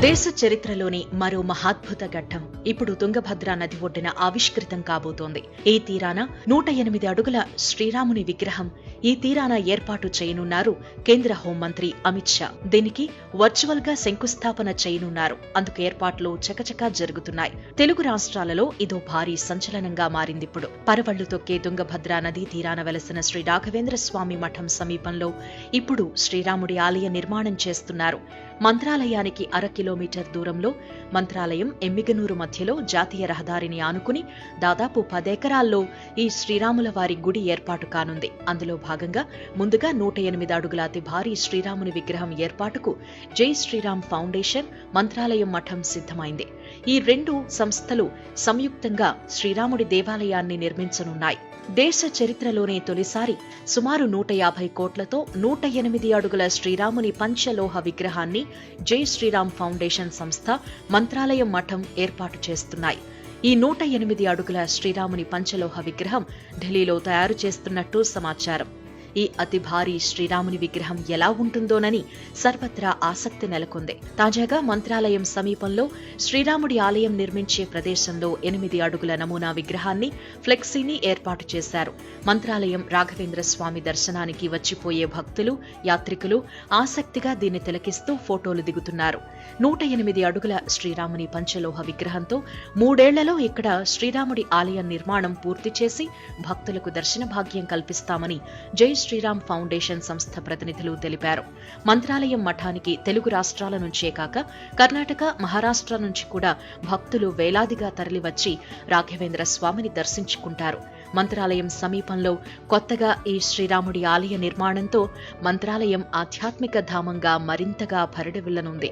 దేశ చరిత్రలోని మరో మహాద్భుత ఘట్టం ఇప్పుడు తుంగభద్ర నది ఒడ్డున ఆవిష్కృతం కాబోతోంది. ఈ తీరాన 108 అడుగుల శ్రీరాముని విగ్రహం ఈ తీరాన ఏర్పాటు చేయనున్నారు కేంద్ర హోంమంత్రి అమిత్ షా. దీనికి వర్చువల్ గా శంకుస్థాపన చేయనున్నారు. అందుకు ఏర్పాట్లు చకచకా జరుగుతున్నాయి. తెలుగు రాష్ట్రాలలో ఇదో భారీ సంచలనంగా మారిందిప్పుడు. పరవళ్లు తొక్కే తుంగభద్ర నదీ తీరాన వెలసిన శ్రీ రాఘవేంద్ర స్వామి మఠం సమీపంలో ఇప్పుడు శ్రీరాముడి ఆలయ నిర్మాణం చేస్తున్నారు. మంత్రాలయానికి 1/2 కిలోమీటర్ దూరంలో మంత్రాలయం ఎమ్మిగనూరు మధ్యలో జాతీయ రహదారిని ఆనుకుని దాదాపు 10 ఎకరాల్లో ఈ శ్రీరాముల వారి గుడి ఏర్పాటు కానుంది. అందులో భాగంగా ముందుగా 108 అడుగుల అతి భారీ శ్రీరాముని విగ్రహం ఏర్పాటుకు జై శ్రీరామ్ ఫౌండేషన్, మంత్రాలయం మఠం సిద్ధమైంది. ఈ 2 సంస్థలు సంయుక్తంగా శ్రీరాముడి దేవాలయాన్ని నిర్మించనున్నాయి. దేశ చరిత్రలోనే తొలిసారి సుమారు 150 కోట్లతో 108 అడుగుల శ్రీరాముని పంచలోహ విగ్రహాన్ని జై శ్రీరామ్ ఫౌండేషన్ సంస్థ, మంత్రాలయం మఠం ఏర్పాటు చేస్తున్నాయి. ఈ 108 అడుగుల శ్రీరాముని పంచలోహ విగ్రహం ఢిల్లీలో తయారు చేస్తున్నట్టు సమాచారం. ఈ అతి భారీ శ్రీరాముని విగ్రహం ఎలా ఉంటుందోనని సర్వత్రా ఆసక్తి నెలకొంది. తాజాగా మంత్రాలయం సమీపంలో శ్రీరాముడి ఆలయం నిర్మించే ప్రదేశంలో 8 అడుగుల నమూనా విగ్రహాన్ని, ఫ్లెక్సీని ఏర్పాటు చేశారు. మంత్రాలయం రాఘవేంద్ర స్వామి దర్శనానికి వచ్చిపోయే భక్తులు, యాత్రికులు ఆసక్తిగా దీన్ని తిలకిస్తూ ఫోటోలు దిగుతున్నారు. 108 అడుగుల శ్రీరాముని పంచలోహ విగ్రహంతో 3 ఏళ్లలో ఇక్కడ శ్రీరాముడి ఆలయం నిర్మాణం పూర్తి చేసి భక్తులకు దర్శన భాగ్యం కల్పిస్తామని జై శ్రీరామ్ ఫౌండేషన్ సంస్థ ప్రతినిధులు తెలిపారు. మంత్రాలయం మఠానికి తెలుగు రాష్ట్రాల నుంచే కాక కర్ణాటక, మహారాష్ట్ర నుంచి కూడా భక్తులు వేలాదిగా తరలివచ్చి రాఘవేంద్ర స్వామిని దర్శించుకుంటారు. మంత్రాలయం సమీపంలో కొత్తగా ఈ శ్రీరాముడి ఆలయ నిర్మాణంతో మంత్రాలయం ఆధ్యాత్మిక ధామంగా మరింతగా పరిడవిల్లనుంది.